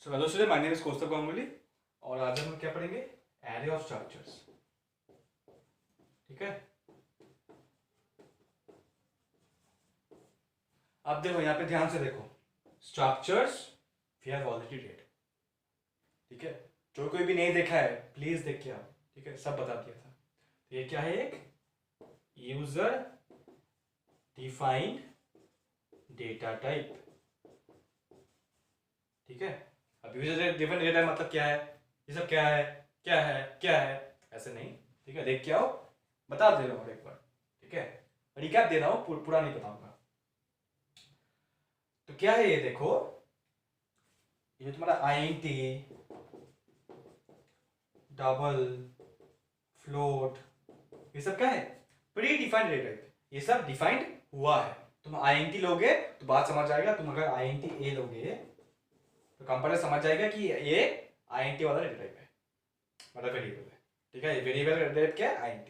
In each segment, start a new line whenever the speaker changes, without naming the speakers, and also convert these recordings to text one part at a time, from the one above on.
So hello student, my name is Kaustubh Ganguly और आज हम क्या पढ़ेंगे? Array of structures. ठीक है, अब देखो यहाँ पे ध्यान से देखो। Structures we have already read. ठीक है, जो कोई भी नहीं देखा है प्लीज देख के आओ। ठीक है, सब बता दिया था। तो ये क्या है? एक यूजर डिफाइंड डेटा टाइप। ठीक है, अब यूजर डिफाइंड डेटा मतलब क्या है? ये सब क्या है, क्या है, क्या है, ऐसे नहीं। ठीक है, देख के आओ, बता दे रहा हूँ एक बार। ठीक है, रिकैप दे रहा हूँ, पूरा नहीं बताऊंगा। तो क्या है ये देखो, ये तुम्हारा INT, डबल, फ्लोट, ये सब क्या है? Pre defined data type. ये सब डिफाइंड हुआ है। तुम INT लोगे तो बात समझ आएगा। तुम अगर INT A लोगे तो कंपाइलर समझ जाएगा कि ये INT वाला डेटा टाइप है, मतलब वेरिएबल है। ठीक है, वेरिएबल डेटा टाइप क्या है? INT।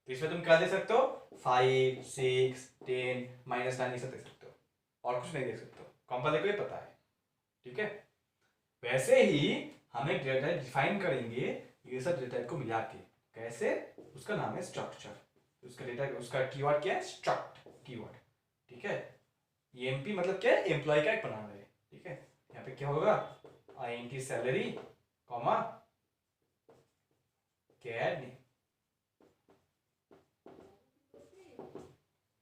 तो इसमें तुम क्या दे सकते हो? 5, 6, 10, -9 ये सब दे सकते हो, और कुछ नहीं दे सकते हो। कंपाइलर को ये पता है। ठीक है, वैसे ही हम एक डेटा टाइप डिफाइन करेंगे ये सब डेटा टाइप को मिला के। कैसे? उसका नाम है स्ट्रक्चर। उसका डेटा, उसका कीवर्ड क्या है? Struct keyword. ठीक है, EMP मतलब क्या है? एम्प्लॉय का एक बना रहे। ठीक है, यहाँ पे क्या होगा? INT salary comma cad name.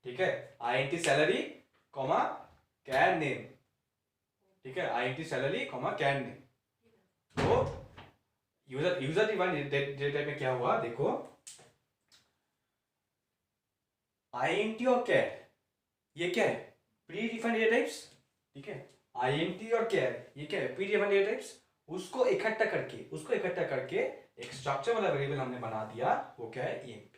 ठीक है, INT salary comma cad name. ठीक है, INT salary comma cad name. तो यूजर डिफाइंड डेटा टाइप में क्या हुआ देखो, INT और कैड ये क्या है? Pre defined data types. ठीक है, INT और कैड ये क्या है? Pre defined data types. उसको इकट्ठा करके एक स्ट्रक्चर वाला वेरिएबल हमने बना दिया। वो क्या है? EMP।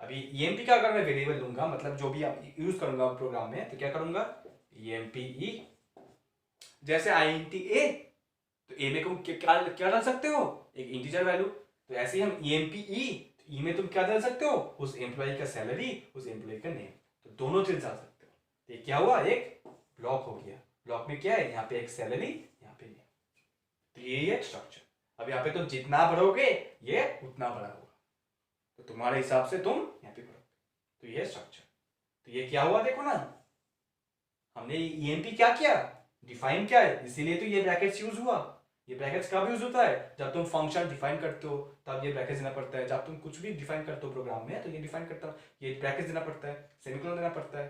अभी EMP का अगर मैं वेरिएबल लूंगा, मतलब जो भी आप यूज करूंगा प्रोग्राम में, तो क्या करूंगा? EMP E। जैसे INT A, तो ए में तुम क्या क्या डाल सकते हो? एक इंटीजर वैल्यू। तो ऐसे ही हम EMP E, तो ई में तुम क्या डाल सकते हो? उस एम्प्लॉय का सैलरी, उस एम्प्लॉय का नेम। तो दोनों चीज डाल सकते हो। तो ये क्या हुआ? एक ब्लॉक हो गया। ब्लॉक में क्या है? यहाँ पे एक सैलरी, यहाँ पे नेम। तो ये है स्ट्रक्चर। अब यहाँ पे तुम जितना भरोगे ये उतना बड़ा होगा, तो तुम्हारे हिसाब से तुम यहाँ पे भरोगे। तो ये स्ट्रक्चर। तो ये क्या हुआ देखो ना, हमने EMP क्या किया? डिफाइन किया है, इसीलिए तो ये ब्रैकेट्स यूज हुआ। ये ब्रैकेट्स कब यूज होता है? जब तुम फंक्शन डिफाइन करते हो तब ये ब्रैकेट्स देना पड़ता है। जब तुम कुछ भी डिफाइन करते हो प्रोग्राम में तो ये डिफाइन करता ये ब्रैकेट्स देना पड़ता है, सेमीकोलन देना पड़ता है।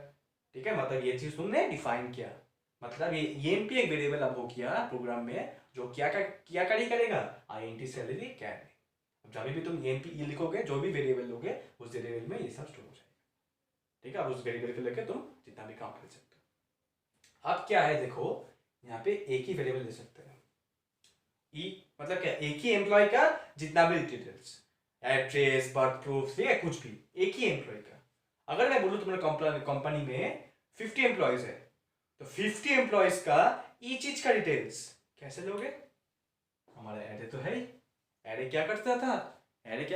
ठीक है, मतलब ये चीज तुमने डिफाइन किया। मतलब ये EMP एक वेरिएबल अब हो गया प्रोग्राम में, जो क्या करेगा? INT salary cad. अब जब भी तुम EMP E लिखोगे, जो भी वेरिएबल लोगे उस वेरिएबल में ये सब स्टोर हो जाएगा। ठीक है, अब उस वेरिएबल को लेकर तुम जितना भी काम कर सकते हो। अब क्या है देखो, यहाँ पे एक ही वेरिएबल ले सकते हैं। ई मतलब क्या? एक ही एम्प्लॉय का जितना भी डिटेल्स, एड्रेस, बर्थ प्रूफ, ठीक है, कुछ भी एक ही एम्प्लॉय का। अगर मैं बोलूँ तुम्हारे कंपनी में 50 एम्प्लॉयज है, तो 50 एम्प्लॉयज का ई चीज का डिटेल्स कैसे लोगे? हमारा एरे तो है ही। एरे क्या करता था? एक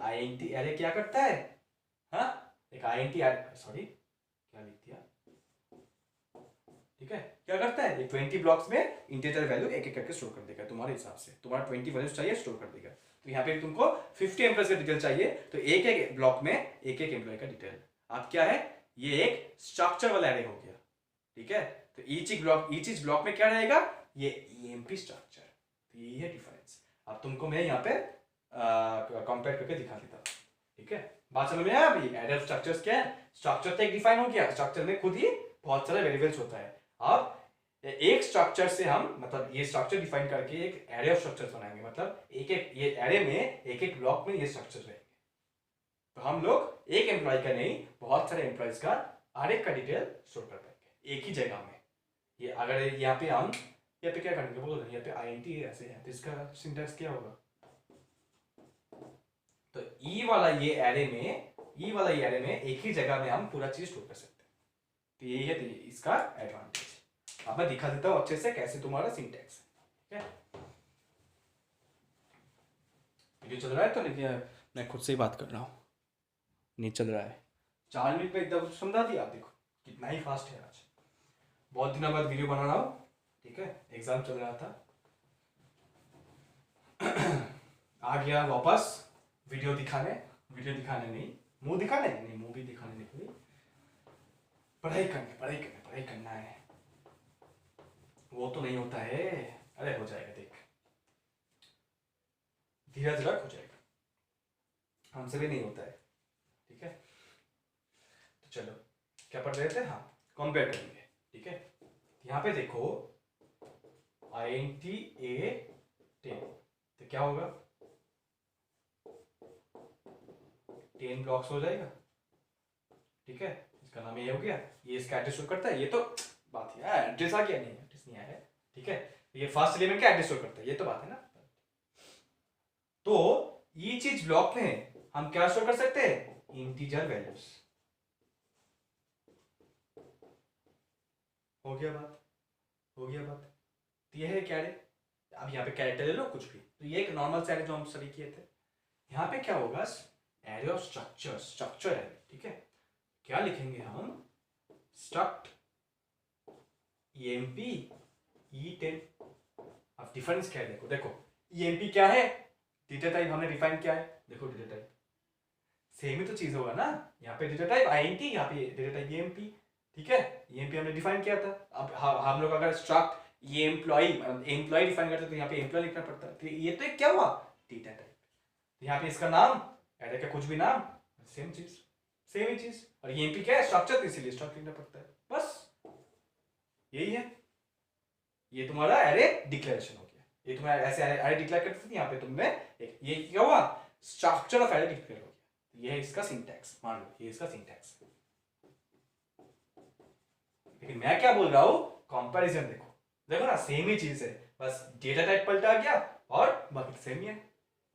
INT एरे, क्या करता है? हाँ, एक INT एरे, सॉरी क्या लिख दिया? ठीक है, क्या करता है? ये 20 ब्लॉक्स में इंटीजर वैल्यू एक एक करके स्टोर कर देगा तुम्हारे हिसाब से। तुम्हारा 20 वैल्यूज चाहिए, स्टोर कर देगा। तो यहाँ पे तुमको 50 एम्प्लॉयज का डिटेल चाहिए, तो एक एक ब्लॉक में एक एक एम्प्लॉय का डिटेल। अब क्या है? ये एक स्ट्रक्चर वाला एरे हो गया। ठीक है, तो ईच ब्लॉक में क्या रहेगा? ये EMP स्ट्रक्चर। तो ये है डिफरेंस। अब तुमको मैं यहाँ पे कंपेयर करके दिखा देता हूँ। ठीक है, बात समझ में आया? अभी एरे ऑफ स्ट्रक्चर्स क्या है? स्ट्रक्चर तो एक डिफाइन हो गया, स्ट्रक्चर में खुद ही बहुत सारे वेरिएबल्स होता है। अब एक स्ट्रक्चर से हम, मतलब ये स्ट्रक्चर डिफाइन करके एक एरे ऑफ स्ट्रक्चर्स बनाएंगे। मतलब एक एक ये एरे में एक एक ब्लॉक में ये स्ट्रक्चर रहेंगे। तो हम लोग एक एम्प्लॉय का नहीं, बहुत सारे एम्प्लॉयज का हर एक का डिटेल स्टोर कर पाएंगे एक ही जगह में। ये अगर यहाँ पे हम यहाँ पे क्या करेंगे बोलो, यहाँ पे INT ऐसे है, तो इसका सिंटैक्स क्या होगा? तो ई वाला ये एरे में एक ही जगह में हम पूरा चीज स्टोर कर सकते हैं। तो यही है इसका एडवांटेज। अब मैं दिखा देता हूँ अच्छे से कैसे तुम्हारा सिंटैक्स है। ठीक है, वीडियो चल रहा है तो नहीं? मैं खुद से ही बात कर रहा हूँ, नहीं चल रहा है। 4 मिनट में एकदम समझा दिया। आप देखो कितना ही फास्ट है आज। बहुत दिनों बाद वीडियो बना रहा हूँ, ठीक है, एग्जाम चल रहा था। आ गया वापस वीडियो दिखाने नहीं, मुंह दिखाने नहीं, मुंह भी दिखाने नहीं, कोई पढ़ाई करना है। वो तो नहीं होता है, अरे हो जाएगा, देख धीरज रख, हो जाएगा, हमसे भी नहीं होता है, ठीक है। तो चलो क्या पढ़ रहे थे, हाँ कंपेयर करेंगे, ठीक है। यहाँ पे देखो INTA10, तो क्या होगा, 10 ब्लॉक्स हो जाएगा, ठीक है। इसका नाम ये हो गया, ये इसका एड्रेस शो करता है, ये तो बात है, एड्रेस आ गया, नहीं एड्रेस नहीं आया है, ठीक है। ये फर्स्ट एलिमेंट का एड्रेस शो करता है, ये तो बात है ना। तो ईच इच ब्लॉक में हम क्या शो कर सकते हैं, इंटीजर वैल्यूज। हो गया बात। तो ये है कैरे। अब यहाँ पे कैरेक्टर ले लो कुछ भी, तो ये एक नॉर्मल से एरे जो हम सभी किए थे। यहाँ पे क्या होगा, एरे ऑफ स्ट्रक्चर है, ठीक है। क्या लिखेंगे हम, स्ट्रक्ट emp e10। अब डिफरेंस क्या है, देखो emp क्या है, डेटा टाइप हमने डिफाइन किया है, देखो डेटा टाइप सेम ही तो चीज होगा ना। यहाँ पे डेटा टाइप int, यहाँ पे डेटा टाइप emp, ठीक है। emp हमने डिफाइन किया था। अब हम लोग अगर स्ट्रक्ट ये एम्प्लॉय डिफाइन करते तो यहाँ पे एम्प्लॉय लिखना पड़ता है। तो ये तो क्या हुआ, डेटा टाइप। यहाँ पे इसका नाम एरे का कुछ भी नाम, सेम ही चीज। और ये एमपी क्या है, स्ट्रक्चर, तो इसीलिए स्ट्रक्चर लिखना पड़ता है, बस यही है। ये तुम्हारा एरे डिक्लेरेशन हो गया। ये तुम्हारा ऐसे एरे डिक्लेयर करते थे, यहाँ पे तुमने ये क्या हुआ, स्ट्रक्चर ऑफ एरे डिक्लेयर हो गया। ये है इसका सिंटैक्स, मान लो ये इसका सिंटैक्स। लेकिन मैं क्या बोल रहा हूं, कंपैरिजन देखो ना, सेम ही चीज है, बस डेटा टाइप पलटा गया और बाकी सेम ही है।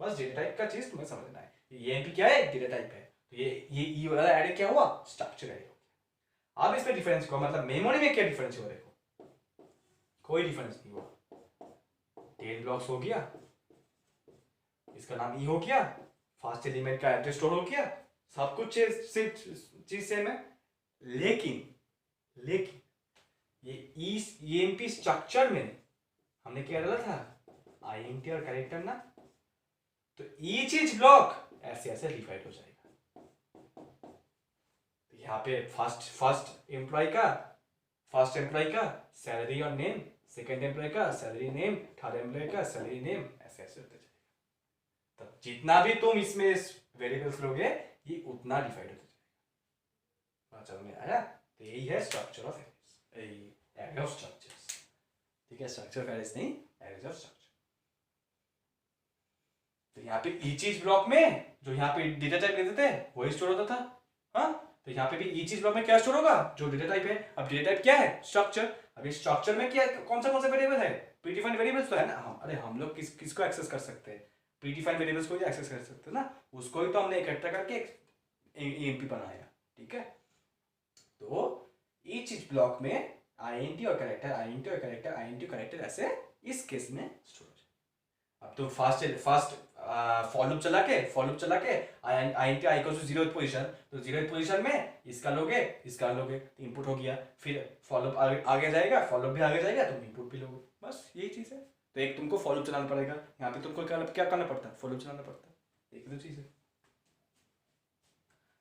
बस डेटा टाइप का चीज तुम्हें समझना है। ये एमपी क्या है, डेटा टाइप है, तो ये वाला एरे क्या हुआ, स्ट्रक्चर एरे हो गया। अब इसमें डिफरेंस को, मतलब मेमोरी में क्या डिफरेंस हुआ, देखो कोई डिफरेंस नहीं हुआ। 10 ब्लॉक्स हो गया, इसका नाम ई हो गया, फर्स्ट एलिमेंट का एड्रेस स्टोर हो गया, सब कुछ चीज सेम है। लेकिन ये एमपी स्ट्रक्चर में हमने क्या डाला था, आईएनटी और कैरेक्टर ना, तो ईच इच ब्लॉक ऐसे डिवाइड हो जाएगा। तो यहाँ पे फर्स्ट एम्प्लॉय का सैलरी और नेम, सेकंड एम्प्लॉय का सैलरी नेम, थर्ड एम्प्लॉय का सैलरी नेम, ऐसे होते जाएगा। तब जितना भी तुम इसमें वेरिएबल्स लोगे, ये उतना डिवाइड होता जाएगा। समझ में आया? तो यही है structure of array of structures, ठीक है। स्ट्रक्चर ऑफ एरेज नहीं, एरेज ऑफ स्ट्रक्चर। तो यहाँ पे ईच इच ब्लॉक में जो यहाँ पे डेटा टाइप लेते थे वही स्टोर होता था, हाँ। तो यहाँ पे भी ईच इच ब्लॉक में क्या स्टोर होगा, जो डेटा टाइप है। अब डेटा टाइप क्या है, स्ट्रक्चर। अब इस स्ट्रक्चर में क्या कौन सा वेरिएबल है, प्रीडिफाइंड वेरिएबल्स तो है ना। हम लोग किसको एक्सेस कर सकते हैं, प्रीडिफाइंड वेरिएबल्स को ही एक्सेस कर सकते हैं ना, उसको ही तो हमने इकट्ठा करके एमपी बनाया, ठीक है। तो ईच इच ब्लॉक में आईएनटी और कैरेक्टर ऐसे इस केस में स्टोर हो जाए। अब तो फास्ट फॉर लूप चला के INT I equals to 0th position, तो 0th पोजीशन में इसका लोगे इनपुट हो गया, फिर फॉर लूप आगे जाएगा, फॉर लूप भी आगे जाएगा, तुम इनपुट भी लोगे, बस यही चीज है। तो एक तुमको फॉर लूप चलाना पड़ेगा, यहाँ पे तुमको क्या करना पड़ता है, फॉर लूप चलाना पड़ता है, एक ही तो चीज है।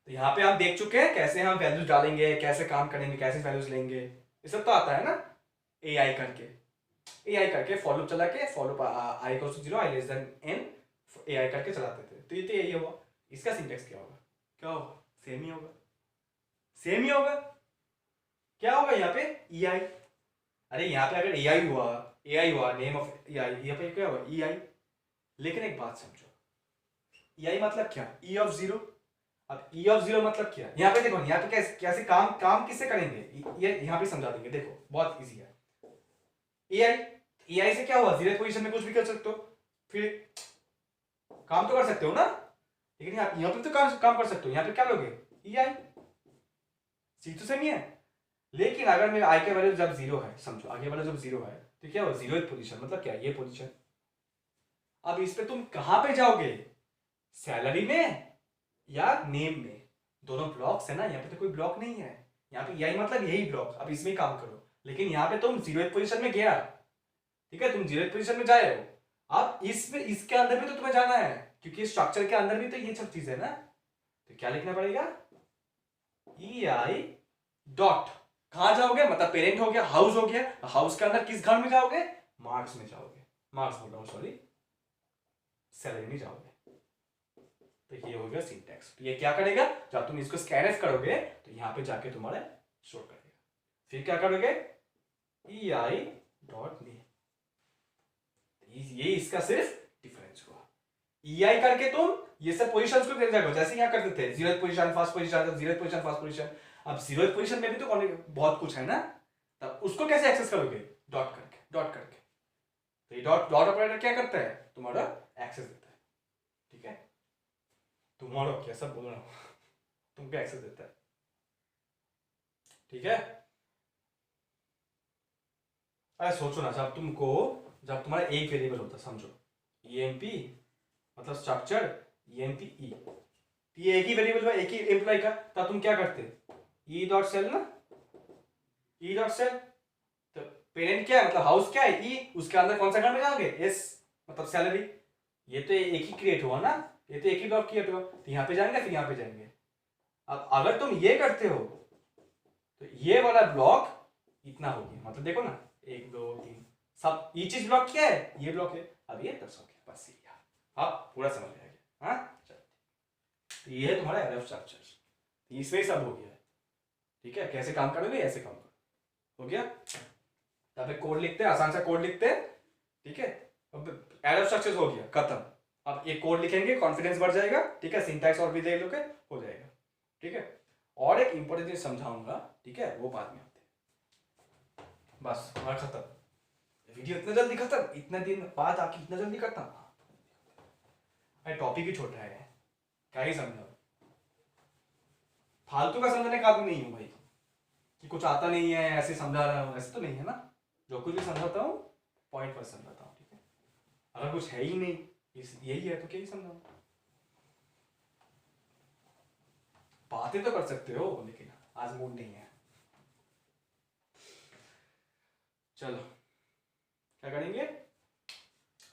तो यहाँ पे हम देख चुके हैं कैसे हम वैल्यूज डालेंगे, कैसे काम करेंगे, कैसे वैल्यूज लेंगे, ये सब तो आता है ना। एआई करके फॉर लूप चला के, for loop I equals to 0, i less than n, AI करके चलाते थे। तो ये तो यही होगा। इसका सिंटैक्स क्या होगा, सेम ही होगा। क्या होगा यहाँ पे, ei। अरे यहाँ पे अगर ai हुआ नेम ऑफ ei, यहाँ पे क्या होगा, ei। लेकिन एक बात समझो, ei मतलब क्या, e ऑफ 0। अब e ऑफ 0 मतलब क्या, यहाँ पे देखो, यहाँ पे कैसे काम किससे करेंगे, ये यहाँ पे समझा देंगे। देखो बहुत इजी है। ai से क्या हुआ, 0th पोजीशन में कुछ भी कर सकते हो, फिर काम तो कर सकते हो ना। लेकिन यहाँ पे तो काम कर सकते हो, यहाँ पे क्या लोगे, ei, चीज तो सेम ही है। लेकिन अगर मेरा i का वैल्यू जब 0 है, समझो आगे वाला जब 0 है, तो क्या हुआ, 0th पोजीशन मतलब क्या, ये पोजीशन। अब इस पे तुम कहां पे जाओगे, सैलरी में या नेम में, दोनों ब्लॉक्स है ना। यहाँ पे तो कोई ब्लॉक नहीं है, यहाँ पे ei मतलब यही ब्लॉक। अब इसमें काम करो, लेकिन यहाँ पे तुम 0th पोजीशन में गया, ठीक है, तुम 0th पोजीशन में जाए हो। अब इसके अंदर भी तो तुम्हें जाना है, क्योंकि स्ट्रक्चर के अंदर भी तो ये सब चीज है ना। तो क्या लिखना पड़ेगा, ई आई डॉट, कहां जाओगे, मतलब पेरेंट हो गया, हाउस हो गया, हाउस के अंदर किस घर में जाओगे, मार्क्स में जाओगे, मार्क्स बोल रहा हूं सॉरी, सैलरी में जाओगे। तो ये हो गया सिंटैक्स। तो ये क्या करेगा, जब तुम इसको स्कैनफ करोगे तो यहाँ पे जाके तुम्हारा शो करेगा। फिर क्या करोगे, ई आई डॉट नेम, ये इसका सिर्फ डिफरेंस हुआ। ई आई करके तुम ये सब पोजीशंस को दे जाओगे, जैसे यहाँ करते थे 0th position first position, 0th position first position. अब 0th पोजीशन में भी तो बहुत कुछ है ना, तब उसको कैसे एक्सेस करोगे, डॉट करके, डॉट करके। तो ये डॉट ऑपरेटर क्या करता है, तुम्हारा एक्सेस देता है, ठीक है, तुम्हारा क्या सब बोल रहा हूं, तुमको एक्सेस देता है, ठीक है। अरे सोचो ना, जब तुम्हारा एक वेरिएबल होता, समझो EMP मतलब स्ट्रक्चर, EMP ई, ये एक ही वेरिएबल हुआ, एक ही एम्प्लॉय का, तब तुम क्या करते, ई डॉट सेल ना, ई डॉट सेल। तो पेरेंट क्या है, मतलब हाउस क्या है, ई, उसके अंदर कौन सा घर में जाओगे, एस मतलब सैलरी। ये तो एक ही क्रिएट हुआ ना, ये तो एक ही ब्लॉक क्रिएट हुआ, तो यहाँ पे जाएंगे फिर यहाँ पे जाएंगे। अब अगर तुम ये करते हो तो ये वाला ब्लॉक इतना हो गया, मतलब देखो ना 1 2 3 सब ये चीज ब्लॉक क्या है, ये ब्लॉक है। अब ये 10 हो गया, बस ये आप पूरा समझ में आ गया। हाँ तो ये है तुम्हारा एरर स्ट्रक्चर, इसमें सब हो गया है, ठीक है। कैसे काम करोगे, ऐसे काम करो, हो गया। तब एक कोड लिखते हैं, आसान सा कोड लिखते हैं, ठीक है। अब एरर स्ट्रक्चर हो गया खत्म। अब एक कोड लिखेंगे, कॉन्फिडेंस बढ़ जाएगा, ठीक है, सिंटैक्स और भी देख लोगे, हो जाएगा, ठीक है। और एक इंपॉर्टेंट चीज समझाऊंगा, ठीक है, वो बाद में आते हैं। बस हमारा खत्म, वीडियो इतना जल्दी खत्म, इतना दिन बाद आके इतना जल्दी खत्म। अरे टॉपिक ही छोटा है, क्या ही समझाओ, फालतू का समझाने का आदमी नहीं हूं भाई, कि कुछ आता नहीं है ऐसे समझा रहा हूं, ऐसे तो नहीं है ना। जो कुछ भी समझाता हूँ पॉइंट पर समझाता हूँ, ठीक है। अगर कुछ है ही नहीं, यही है तो क्या ही समझाऊं। बातें तो कर सकते हो, लेकिन आज मूड नहीं है। चलो क्या करेंगे,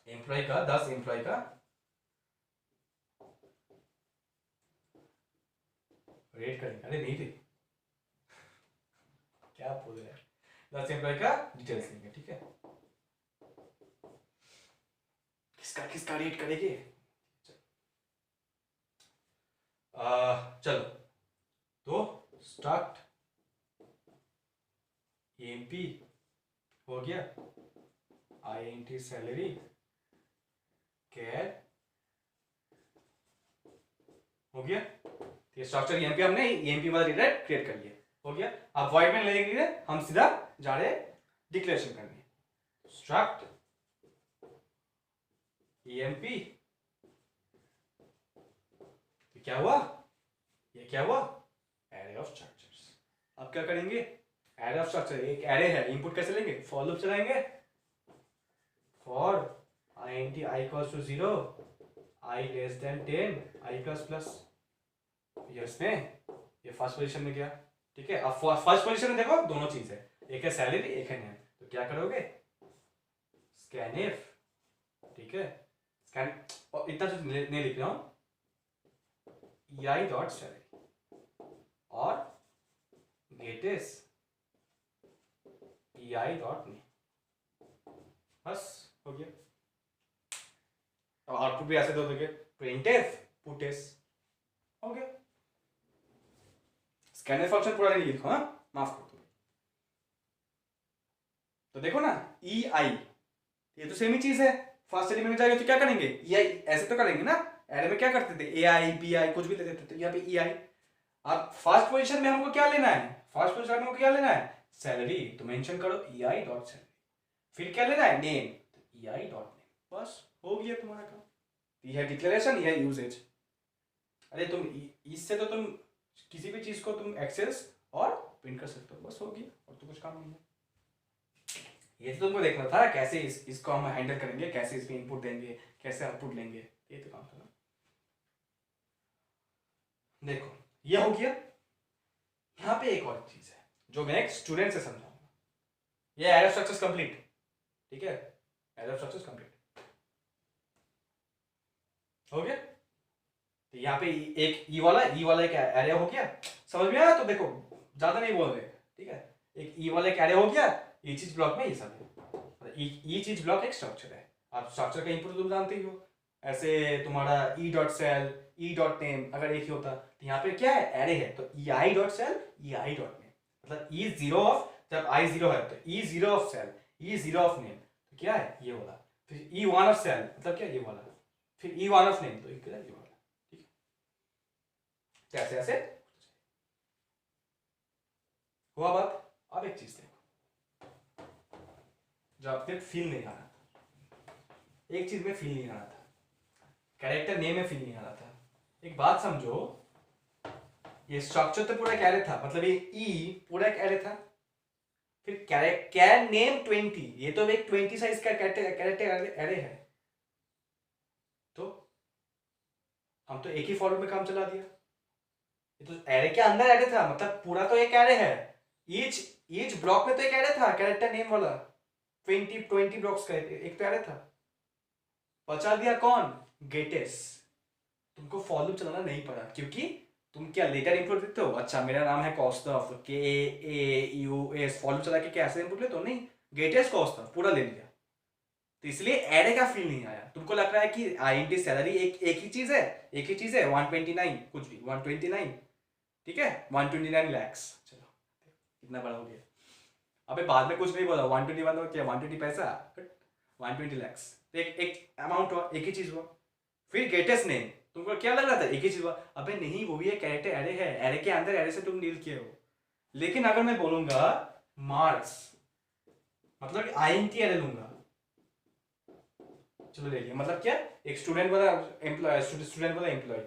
एम्प्लॉय का 10 एम्प्लॉय का रेट करेंगे। अरे नहीं थे, क्या बोल रहे हैं, 10 एम्प्लॉय का डिटेल्स लेंगे, ठीक है। किसका किसका रेट करेंगे, चलो तो स्टार्ट EMP हो गया, INT सैलरी कैर हो गया। ये स्ट्रक्चर EMP हमने EMP वाला डेटा क्रिएट कर लिया, हो गया। अब वॉइड में लेंगे, हम सीधा जा रहे डिक्लेरेशन करने, स्ट्रक्ट EMP। तो क्या हुआ, ये क्या हुआ, एरे ऑफ स्ट्रक्चर्स। अब क्या करेंगे, एरे ऑफ स्ट्रक्चर, एक एरे है, इनपुट कैसे लेंगे, फॉर लूप चलाएंगे, for INT i equals to 0, i less than 10, i plus plus। ये इसमें ये फर्स्ट पोजीशन में गया, ठीक है। अब फर्स्ट पोजीशन में देखो दोनों चीज है, एक है सैलरी एक है नेम। तो क्या करोगे, स्कैनइफ, ठीक है, स्कैन, और इतना तो नहीं लिख रहा हूं, EI डॉट सैलरी और गेटिस EI डॉट नेम, बस हो गया। और आउटपुट भी ऐसे दो दोगे, प्रिंटफ पुटिस, हो गया। स्कैनर फंक्शन पूरा नहीं लिखो, हाँ माफ कर दो। तो देखो ना EI, ये तो सेम ही चीज है। फर्स्ट एलिमेंट में जाएगा तो क्या करेंगे, EI ऐसे तो करेंगे ना, एरे में क्या करते थे, AI BI कुछ भी ले देते थे, यहाँ पे EI। अब फर्स्ट पोजीशन में हमको क्या लेना है, फर्स्ट पोजीशन में हमको क्या लेना है, सैलरी, तो मेंशन करो EI डॉट सैलरी। फिर क्या लेना है, नेम, तो EI डॉट नेम, बस हो गया तुम्हारा काम। ये है डिक्लेरेशन, ये है यूजेज। अरे तुम इससे तो तुम किसी भी चीज को तुम एक्सेस और प्रिंट कर सकते हो, बस हो गया, और तो कुछ काम नहीं है। ये तो तुमको देखना था कैसे इसको हम हैंडल करेंगे, कैसे इसमें इनपुट देंगे, कैसे आउटपुट लेंगे, ये तो काम था। देखो ये हो गया। यहाँ पे एक और चीज है जो मैं एक स्टूडेंट से समझाऊंगा, ये एरे स्ट्रक्चर्स कंप्लीट, ठीक है, एरे स्ट्रक्चर्स कंप्लीट हो गया। तो यहाँ पे एक ई वाला एक एरे हो गया, समझ में आया? तो देखो ज्यादा नहीं बोल रहे, ठीक है, एक ई वाला एक एरे हो गया, ये चीज ब्लॉक में ये सब है, ये चीज ब्लॉक एक स्ट्रक्चर है। आप स्ट्रक्चर का इंपुट तुम जानते ही हो, ऐसे तुम्हारा E dot cell, E dot name अगर एक ही होता, तो यहाँ पे क्या है, एरे है, तो E I dot cell, E I dot name, मतलब ई जीरो ऑफ, जब आई जीरो है तो E zero of cell, E zero of name, तो क्या है ये वाला, फिर ई वन ऑफ सेल मतलब क्या ये वाला, फिर ई वन ऑफ नेम तो ये वाला, कैसे ऐसे हुआ बात। अब एक चीज देखो, जो आपने फील नहीं आ रहा था, एक चीज में फील नहीं आ रहा था, कैरेक्टर नेम में फील नहीं आ रहा था। एक बात समझो, ये स्ट्रक्चर तो पूरा एक एरे था, मतलब ये ई पूरा एक एरे था, फिर कैर नेम 20, ये तो एक 20 साइज का कैरेक्टर एरे है, तो हम तो एक ही फॉर्मेट में काम चला दिया, ये तो एरे के अंदर एरे था, मतलब पूरा तो एक एरे है, ईच ईच ब्लॉक में तो एक एरे था कैरेक्टर नेम वाला, 20 ब्लॉक्स का एक तो एरे था, बचा दिया कौन, गेटेस। तुमको फॉलो चलाना नहीं पड़ा, क्योंकि तुम क्या लेटर इनपुट देते हो, अच्छा मेरा नाम है कौस्तव, के ए यू एस, फॉलो चला के क्या ऐसे इनपुट लेते हो, नहीं, गेटेस कौस्तव पूरा ले लिया, तो इसलिए एरे का फील नहीं आया। तुमको लग रहा है कि आईएनटी सैलरी एक ही चीज है, एक ही चीज है, 129 कुछ भी 129, ठीक है, 129 लैक्स, चलो कितना बड़ा हो गया, अबे बाद में कुछ नहीं बोला, 121 हो क्या, 120 पैसा, 120 लैक्स, तो एक अमाउंट हुआ, एक ही चीज हुआ। फिर गेटेस्ट नेम, तुमको क्या लग रहा था एक ही चीज हुआ, अबे नहीं वो भी एक कैरेक्टर एरे है, एरे के अंदर एरे से तुम डील किए हो। लेकिन अगर मैं बोलूंगा मार्क्स, मतलब आईएनटी एरे लूंगा, चलो ले लिया, मतलब क्या, एक स्टूडेंट वाला एम्प्लॉय, स्टूडेंट वाला एम्प्लॉय,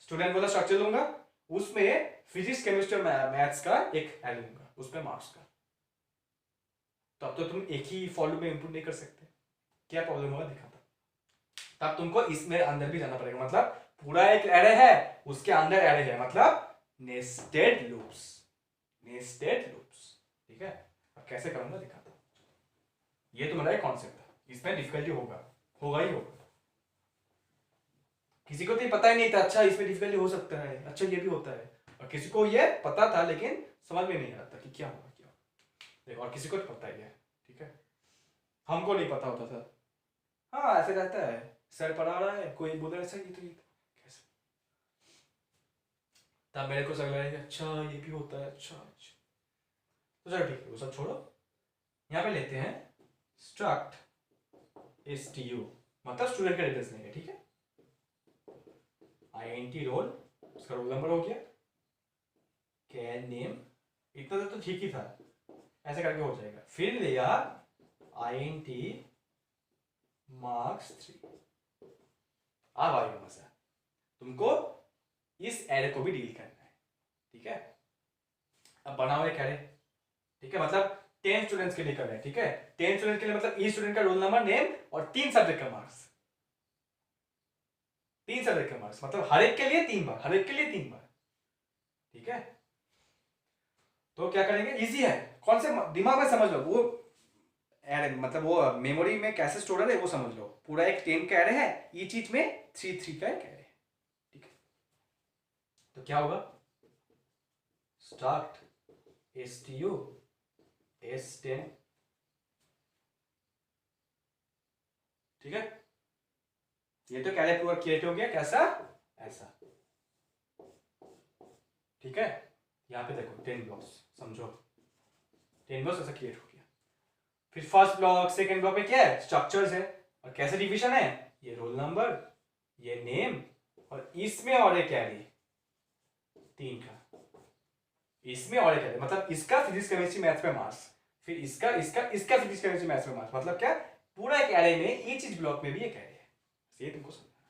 स्टूडेंट वाला स्ट्रक्चर लूंगा, उसमें फिजिक्स केमिस्ट्री मैथ्स का एक एरे लूंगा, उसमें मार्क्स का, तब तो तुम एक ही फॉलो में इनपुट नहीं कर सकते, क्या प्रॉब्लम होगा दिखाता, तब तुमको इसमें अंदर भी जाना पड़ेगा, मतलब पूरा एक एरे है, उसके अंदर एरे है, मतलब नेस्टेड लूप्स, नेस्टेड लूप्स, ठीक है। अब कैसे करूंगा दिखाता हूं, ये तुम्हारा एक कॉन्सेप्ट है, इसमें डिफिकल्टी होगा, होगा ही होगा, किसी को तो ये पता ही नहीं था, अच्छा इसमें डिफिकल्टी हो सकता है, अच्छा ये भी होता है, और किसी को ये पता था लेकिन समझ में नहीं आ रहा था कि क्या होगा क्या होगा, देखो, और किसी को तो पता ही है, ठीक है, हमको नहीं पता होता था, हाँ ऐसे रहता है, सर पढ़ा रहा है, कोई बोल रहा है सर ये तो कैसे, तब मेरे को लग रहा है कि अच्छा ये भी होता है, अच्छा अच्छा, तो चलो ठीक है वो सब छोड़ो, यहाँ पे लेते हैं स्ट्रक्ट एस टी यू, मतलब स्टूडेंट का डिटेल्स लेंगे, ठीक है, आई एन टी रोल, उसका रोल नंबर हो गया, कैन नेम, इतना तो ठीक ही था, ऐसे करके हो जाएगा, फिर लिया आई एन टी मार्क्स 3, अब आएगा मजा, तुमको इस एरे को भी डील करना है, ठीक है, अब बनाओ एक एरे, ठीक है, मतलब 10 स्टूडेंट्स के लिए कर रहे हैं, ठीक है, 10 स्टूडेंट के लिए मतलब ई स्टूडेंट का रोल नंबर नेम और 3 सब्जेक्ट का मार्क्स, 3 सब्जेक्ट का मार्क्स, मतलब हर एक के लिए 3 बार, हर एक के लिए 3 बार, ठीक है। तो क्या करेंगे, इजी है, कौन से दिमाग में समझ लो, वो एरे मतलब वो मेमोरी में कैसे स्टोर है वो समझ लो, पूरा एक 10 का एरे है, ये चीज में 3 का एक एरे है, ठीक है, तो क्या होगा, start S T U S10, ठीक है, ये तो कैरे पूरा क्रिएट हो गया, कैसा, ऐसा, ठीक है, यहाँ पे देखो 10 ब्लॉक्स, समझो 10 ब्लॉक्स ऐसा क्रिएट हो गया, फिर फर्स्ट ब्लॉक सेकंड ब्लॉक में क्या है, स्ट्रक्चर्स है, और कैसे डिवीजन है, ये रोल नंबर, ये नेम, और इसमें और एक कैरी 3 का, इसमें और एक कैरी, मतलब इसका फिजिक्स केमिस्ट्री मैथ्स में मार्क्स, फिर इसका इसका इसका फिजिक्स केमिस्ट्री मैथ्स में मार्क्स, मतलब क्या, पूरा एक एरे में ईच इस ब्लॉक में भी एक एरे है, ये तुमको समझना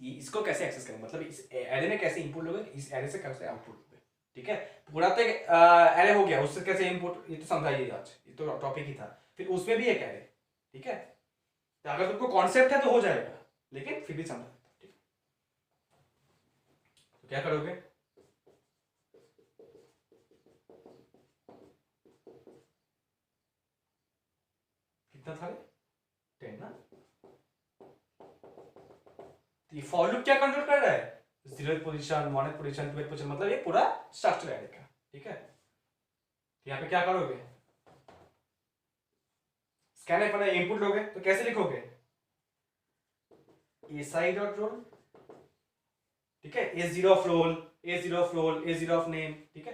है, इसको कैसे एक्सेस करें, मतलब इस एरे में कैसे इनपुट लोगे, इस एरे से कैसे आउटपुट लोगे, ठीक है, पूरा तो एक एरे हो गया, उससे कैसे इनपुट, ये तो समझाइए आज, ये तो टॉपिक ही था, फिर उसमें भी एक एरे, ठीक है, तो अगर तुमको कॉन्सेप्ट है तो हो जाएगा, लेकिन फिर भी समझा, ठीक, तो क्या करोगे, कितना था 10 ना। तो ये फॉर लूप क्या कंट्रोल कर रहा है, 0th position, 1th position, 2th position, मतलब ये पूरा स्ट्रक्चर एरे का, ठीक है। यहाँ पे क्या करोगे, स्कैनफ वाला इनपुट लोगे तो कैसे लिखोगे, एसआई डॉट रोल, ठीक है, A0 of roll, A0 of roll, A0 of name, ठीक है,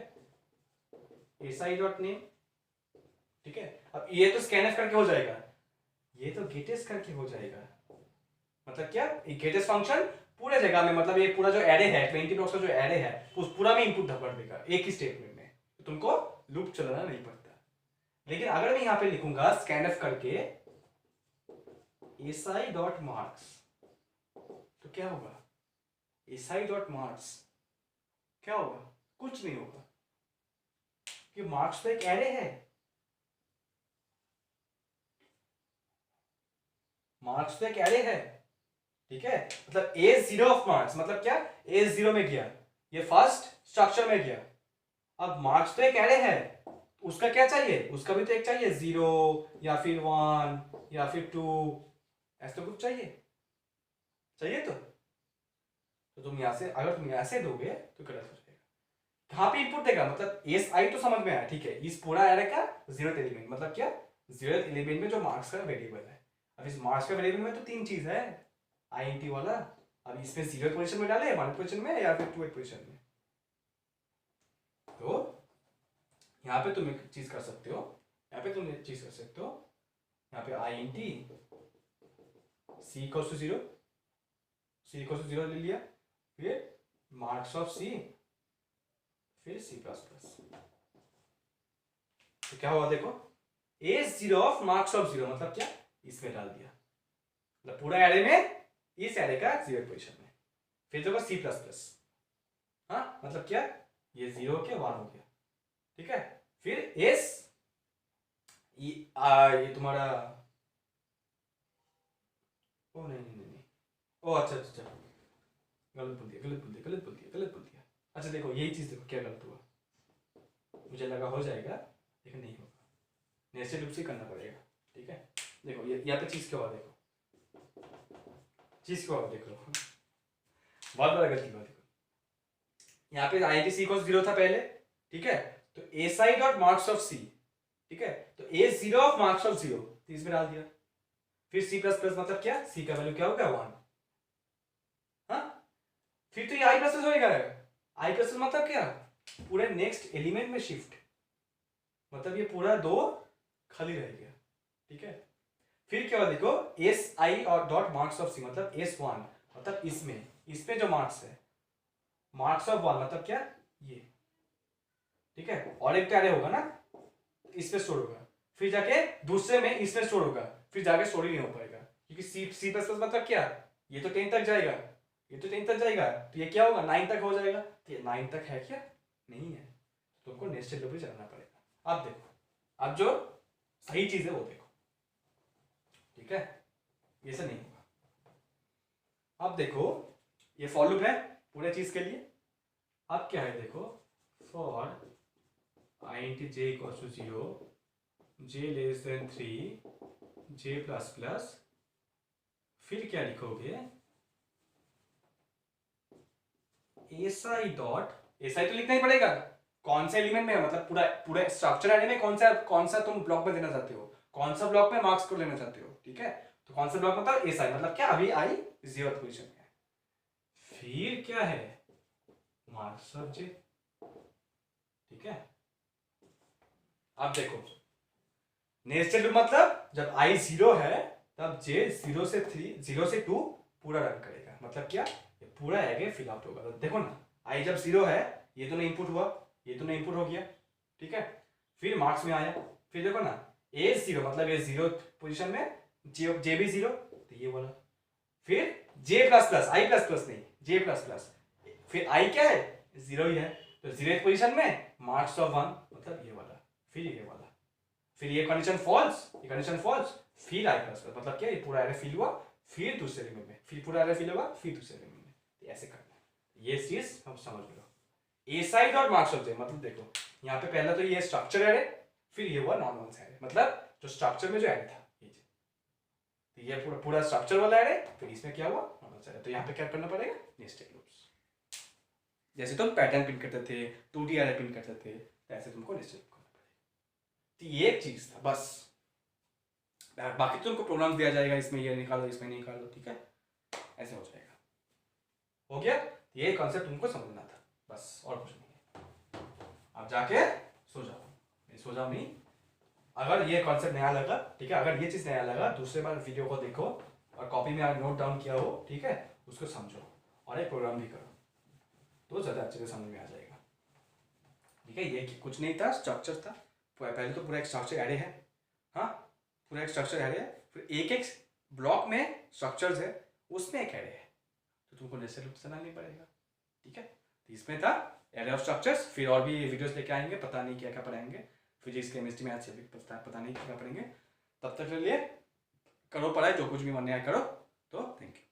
एसआई डॉट नेम, ठीक है। अब ये तो स्कैनफ करके हो जाएगा, ये तो गेटेस करके हो जाएगा। मतलब क्या, गेटेस फंक्शन पूरे जगह में, मतलब ये पूरा जो एरे है 20 ब्लॉक्स का जो एरे है उस पूरा में इनपुट भर देगा एक ही स्टेटमेंट में, तो तुमको लूप चलाना नहीं पड़ता। लेकिन अगर मैं यहाँ पे लिखूंगा स्कैनफ करके एसआई डॉट मार्क्स, तो क्या होगा, एसआई डॉट मार्क्स क्या होगा, कुछ नहीं होगा, कि मार्क्स तो एक एरे है, मार्क्स तो एक एरे है, ठीक है। मतलब A0 ऑफ मार्क्स मतलब क्या, A0 में गया, ये फर्स्ट स्ट्रक्चर में गया। अब मार्क्स तो एक एरे है, उसका क्या चाहिए, उसका भी तो एक चाहिए, 0 या फिर 1 या फिर 2, ऐसा कुछ चाहिए तो तुम यहां से, अगर तुम यहां से दोगे तो गलत हो जाएगा। कहां पे इनपुट देगा, मतलब एस आई तो समझ में आया, ठीक है। इस पूरा एरे का 0th एलिमेंट, मतलब क्या, 0th एलिमेंट में जो मार्क्स का वेरिएबल है। अब इस मार्क्स का वेरिएबल में तो 3 चीज है, INT वाला। अब इसमें 0th पोजीशन में डाले, 1th पोजीशन में या फिर 2th पोजीशन में। तो यहाँ पे तुम एक चीज कर सकते हो, यहाँ पे तुम एक चीज कर सकते हो, यहाँ पे INT C equals to 0, C equals to 0 ले लिया, फिर मार्क्स ऑफ C, फिर C++। तो क्या हुआ देखो, A0 ऑफ मार्क्स ऑफ 0 मतलब क्या, इसमें डाल दिया, मतलब पूरा एरे में इस एरे का 0th पोजीशन में, फिर देखो C++, हाँ मतलब क्या, ये 0 के 1 हो गया, ठीक है। फिर ये तुम्हारा, ओ नहीं, ओ अच्छा, गलत बोल दिया। अच्छा देखो यही चीज देखो क्या गलत हुआ, मुझे लगा हो जाएगा लेकिन नहीं होगा, नेस्टेड लूप से करना पड़ेगा, ठीक है। देखो ये यहाँ पे चीज क्या हुआ, देखो चीज क्या हुआ, देख लो बहुत बड़ा गलती हुआ। देखो यहाँ पे INT C इक्वल्स 0 था पहले, ठीक है, तो SI dot marks of C, ठीक है, तो A0 ऑफ मार्क्स ऑफ 0 तो इसमें डाल दिया, फिर C++ मतलब क्या, C का वैल्यू क्या होगा 1, हाँ, फिर तो ये I++ होएगा, I++ मतलब क्या, पूरे नेक्स्ट एलिमेंट में शिफ्ट, मतलब ये पूरा 2 खाली रह गया, ठीक है। फिर क्या हुआ देखो, SI और डॉट मार्क्स ऑफ C मतलब S1, मतलब इसमें जो मार्क्स है, मार्क्स ऑफ 1 मतलब क्या, ये, ठीक है, और एक एरे होगा ना, इसमें स्टोर होगा, फिर जाके दूसरे में इसमें स्टोर होगा, फिर जाके स्टोर ही नहीं हो पाएगा, क्योंकि C++ मतलब क्या, ये तो 10 तक जाएगा, तो ये क्या होगा 9 तक हो जाएगा, तो ये 9 तक है क्या, नहीं है, तो तुमको नेस्टेड लूप ही चलाना पड़ेगा। अब देखो, अब जो सही चीज है वो देखो, ठीक है, ये से नहीं होगा। अब देखो ये फॉर लूप है पूरे चीज के लिए। अब क्या है देखो, for INT j equals to 0, j less than 3, j plus plus, फिर क्या लिखोगे, SI डॉट, SI तो लिखना ही पड़ेगा, कौन से एलिमेंट में है, मतलब पूरा स्ट्रक्चर एरे में कौन सा तुम ब्लॉक में देना चाहते हो, कौन सा ब्लॉक में मार्क्स को लेना चाहते हो, ठीक है। तो कौन सा ब्लॉक मतलब SI मतलब क्या, अभी I 0th पोजीशन में है, फिर क्या है मार्क्स ऑफ j, ठीक है। अब देखो नेस्टेड लूप मतलब जब I 0 है तब J 0 से 3, 0 से 2 पूरा रन करेगा, मतलब क्या, ये पूरा एरे फिल आउट होगा। तो देखो ना, I जब 0 है, ये तो नहीं इनपुट हुआ, ये तो नहीं इनपुट हो गया, ठीक है, फिर मार्क्स में आया, फिर देखो ना A0 मतलब ये 0th पोजीशन में, J भी 0, तो ये वाला, फिर J plus plus, I plus plus नहीं, J प्लस प्लस, फिर I क्या है 0 ही है, तो 0th पोजीशन में मार्क्स ऑफ 1 मतलब ये वाला, फिर ये वाला, फिर ये कंडीशन फॉल्स, फिर I प्लस प्लस मतलब क्या, ये पूरा एरे फिल हुआ, फिर दूसरे एलिमेंट में, फिर पूरा एरे फिल होगा, फिर दूसरे एलिमेंट में, तो ऐसे करना है। ये चीज हम समझ लो, SI dot marks of j मतलब देखो यहाँ पे पहला तो ये स्ट्रक्चर एरे, फिर ये हुआ नॉन वन एरे, मतलब जो स्ट्रक्चर में जो एरे था ये तो ये पूरा पूरा स्ट्रक्चर वाला एरे, फिर इसमें क्या हुआ नॉर्मल सेल। तो यहाँ पे क्या करना पड़ेगा, नेस्टेड लूप्स। जैसे तुम पैटर्न प्रिंट करते थे, 2D एरे प्रिंट करते थे, तो ऐसे तुमको नेस्टेड लूप करना पड़ेगा। तो ये एक चीज था बस। बाकी तुमको प्रोग्राम दिया जाएगा, इसमें ये निकालो, इसमें निकालो, ठीक है, ऐसे हो जाएगा। हो गया, ये कॉन्सेप्ट तुमको समझना था बस, और कुछ नहीं है। अब जाके सो जाओ, नहीं सो जाओ नहीं। अगर ये कॉन्सेप्ट नया लगा, ठीक है, अगर ये चीज़ नया लगा, दूसरे बार वीडियो को देखो और कॉपी में नोट डाउन किया हो, ठीक है, उसको समझो और एक प्रोग्राम भी करो, तो ज़्यादा अच्छे से समझ में आ जाएगा। ठीक है, ये कुछ नहीं था, स्ट्रक्चर था। पहले तो पूरा एक स्ट्रक्चर एरे है, हाँ, पूरा एक स्ट्रक्चर एरे है, फिर एक एक ब्लॉक में स्ट्रक्चर्स है, उसमें एक एरे है, तो तुमको नेस्टेड लूप चलाना नहीं पड़ेगा। ठीक है, तो इसमें था एरे ऑफ स्ट्रक्चर्स। फिर और भी वीडियोस लेके आएंगे, पता नहीं क्या क्या पढ़ाएंगे, फिजिक्स केमिस्ट्री मैथ्स भी पता नहीं क्या पढ़ेंगे। तब तक के लिए करो पढ़ाई, जो कुछ भी मन आया करो। तो थैंक यू।